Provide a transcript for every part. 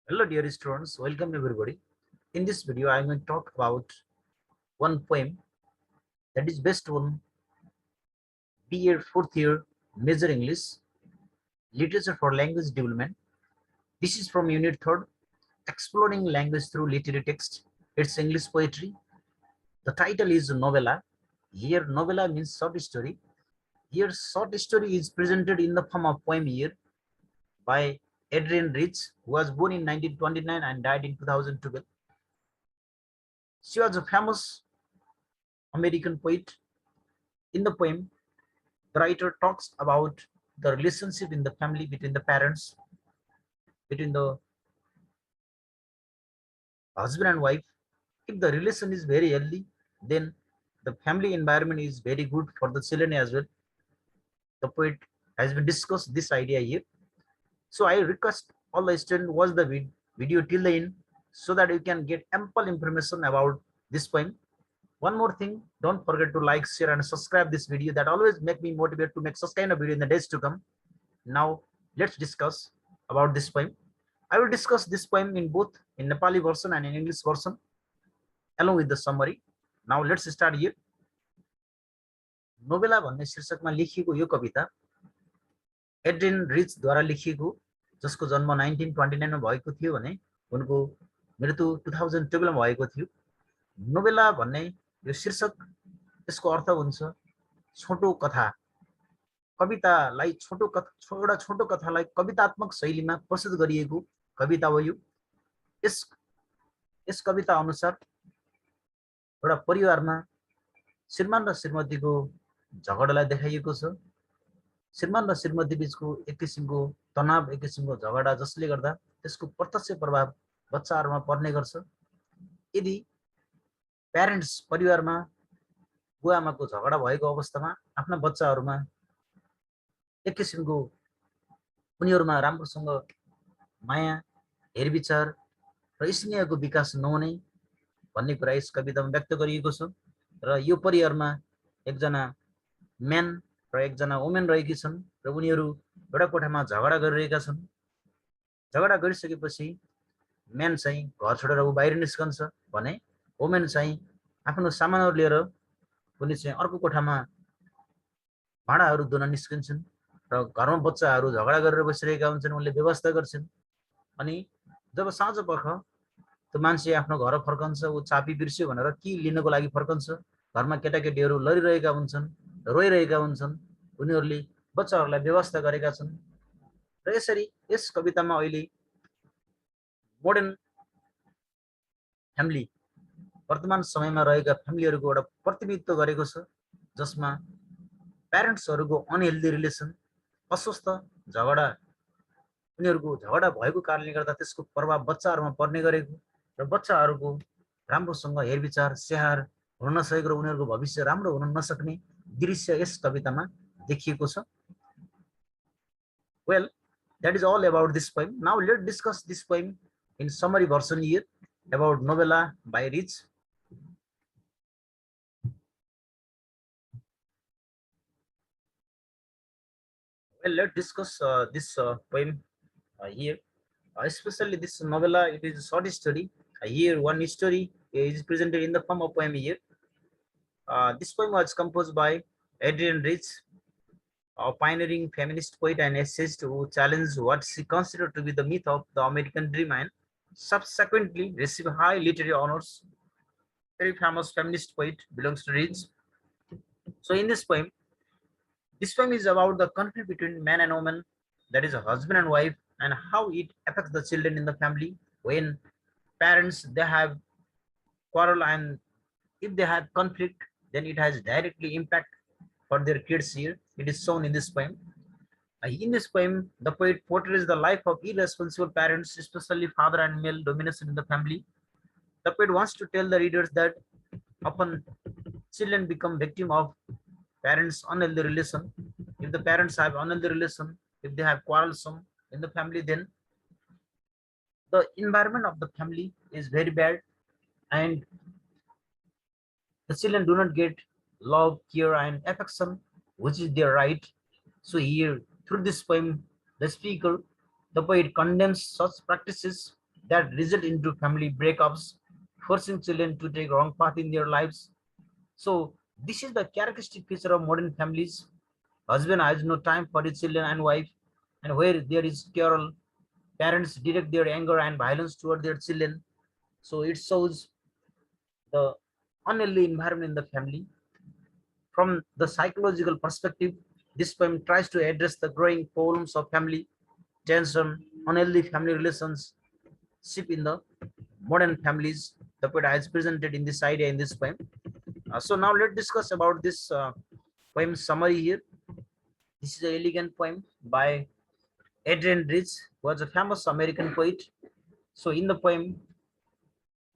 Hello dear students, welcome everybody. In this video I am going to talk about one poem that is based on B.Ed Fourth Year Major English Literature for Language Development. This is from Unit 3rd, Exploring Language Through Literary Text. It's English poetry. The title is Novella. Here novella means short story. Here short story is presented in the form of poem here by Adrienne Rich, who was born in 1929 and died in 2012. She was a famous American poet. In the poem, the writer talks about the relationship in the family between the parents, between the husband and wife. If the relation is very healthy, then the family environment is very good for the children as well. The poet has been discussed this idea here. So I request all the students watch the video till the end so that you can get ample information about this poem. One more thing, don't forget to like, share and subscribe this video. That always make me motivated to make such kind of video in the days to come. Now let's discuss about this poem. I will discuss this poem in both in Nepali version and in English version along with the summary. Now let's start here. नोभेला भन्ने शीर्षकमा लेखिएको यो कविता Adrian rich द्वारा लेखिएको, जसको जन्म 1929 मा भएको थियो भने उनको मृत्यु 2012 मा भएको थियो। नोभेला भन्ने यो शीर्षक, यसको अर्थ हुन्छ छोटो कथा। कवितालाई एउटा छोटो कथालाई कवितात्मक शैलीमा प्रस्तुत गरिएको कविता हो यो। यस कविता अनुसार एउटा परिवारमा श्रीमान र श्रीमतीको झगडालाई देखाइएको छ। श्रीमान र श्रीमती बीचको एक किसिमको तनाव, एक किसिमको झगडा, जसले गर्दा त्यसको प्रत्यक्ष प्रभाव बच्चाहरुमा पर्ने गर्छ। यदि प्यारेन्ट्स परिवारमा बुवाआमाको झगडा भएको अवस्थामा आफ्ना बच्चाहरुमा एक किसिमको उनीहरुमा राम्रोसँग माया, हेरविचार र स्नेहको विकास नहुने भन्ने कुरा यस कवितामा व्यक्त गरिएको छ। र यो परिवारमा एकजना म्यान र एकजना वुमेन रहेकी छन् र उनीहरु एउटा कोठामा झगडा गरिरहेका छन्। झगडा गरिसकेपछि म्यान चाहिँ घर छोडेर बाहिर निस्कन्छ भने वुमेन चाहिँ आफ्नो सामानहरु लिएर उनी चाहिँ अर्को कोठामा भाँडाहरु धुन निस्किन्छन् र घरमा बच्चाहरु झगडा गरेर बसिरहेका हुन्छन्, उनले व्यवस्था गर्छन्। अनि जब साँझ पर्ख त्यो मान्छे आफ्नो घर फर्कन्छ, उ चाबी बिर्स्यो भनेर के लिनको लागि फर्कन्छ। घरमा केटाकेटीहरु लडिरहेका हुन्छन्, रोइरहेका हुन्छन्, उनीहरुले बच्चाहरुलाई व्यवस्था गरेका छन्। र यसरी यस कवितामा अहिले मोडर्न फ्यामिली, वर्तमान समयमा रहेका फ्यामिलीहरुको एउटा प्रतिनिधित्व गरेको छ, जसमा प्यारेन्ट्सहरुको अनहेल्दी रिलेसन, अस्वस्थ झगडा, उनीहरुको झगडा भएको कारणले गर्दा त्यसको प्रभाव बच्चाहरुमा पर्ने गरेको र बच्चाहरुको राम्रोसँग हेरविचार, स्याहार हुन नसकेको र उनीहरुको भविष्य राम्रो हुन नसक्ने दृश्य यस कवितामा देखिएको छ। Well, that is all about this poem. Now let's discuss this poem in summary version here about Novella by Rich. Well, let's discuss this poem here. Especially this novella, it is a short story. Here one story is presented in the form of poem here. This poem was composed by Adrienne Rich, a pioneering feminist poet and essayist who challenged what she considered to be the myth of the American dream and subsequently received high literary honors. Very famous feminist poet belongs to Rich. So in this poem is about the conflict between man and woman, that is a husband and wife, and how it affects the children in the family when parents they have quarrel, and if they have conflict, then it has directly impact for their kids here. It is shown in this poem. In this poem, the poet portrays the life of irresponsible parents, especially father and male domination in the family. The poet wants to tell the readers that often children become victim of parents' unhealthy relation. If the parents have unhealthy relation, if they have quarrelsome in the family, then the environment of the family is very bad and the children do not get love, care and affection, which is their right. So here through this poem, the poet condemns such practices that result into family breakups, forcing children to take wrong path in their lives. So this is the characteristic feature of modern families. Husband has no time for his children and wife, and where there is quarrel, parents direct their anger and violence toward their children. So it shows the unhealthy environment in the family. From the psychological perspective, this poem tries to address the growing problems of family tension, unhealthy family relationship in the modern families. The poet has presented in this idea in this poem. So now let's discuss about this poem summary here. This is an elegant poem by Adrienne Rich, who was a famous American poet. So in the poem,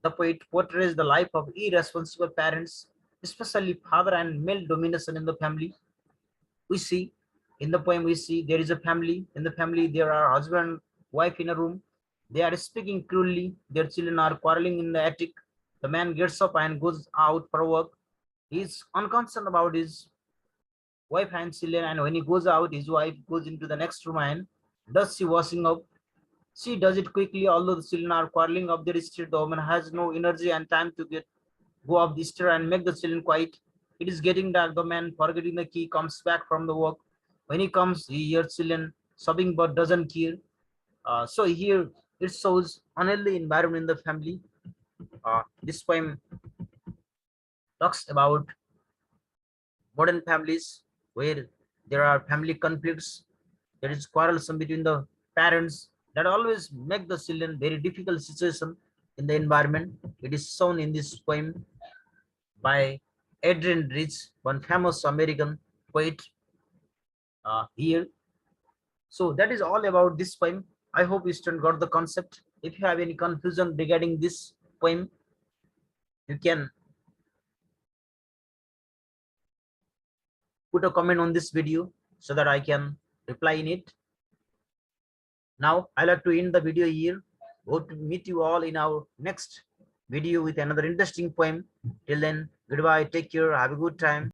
the poet portrays the life of irresponsible parents, especially father and male domination in the family. We see in the poem, we see there is a family. In the family, there are husband and wife in a room. They are speaking cruelly. Their children are quarreling in the attic. The man gets up and goes out for work. He is unconcerned about his wife and children, and when he goes out, his wife goes into the next room and does she washing up. She does it quickly, although the children are quarreling up their street. The woman has no energy and time to go up the stair and make the children quiet. It is getting dark. The man, forgetting the key, comes back from the work. When he comes, he hears children sobbing but doesn't care. So here it shows unhealthy environment in the family. This poem talks about modern families where there are family conflicts, there is quarrelsome between the parents that always make the children very difficult situation in the environment. It is shown in this poem by Adrienne Rich, one famous American poet here. So that is all about this poem. I hope you student got the concept. If you have any confusion regarding this poem, you can put a comment on this video so that I can reply in it. Now I like to end the video here. Hope to meet you all in our next video with another interesting poem. Till then, goodbye, take care, have a good time.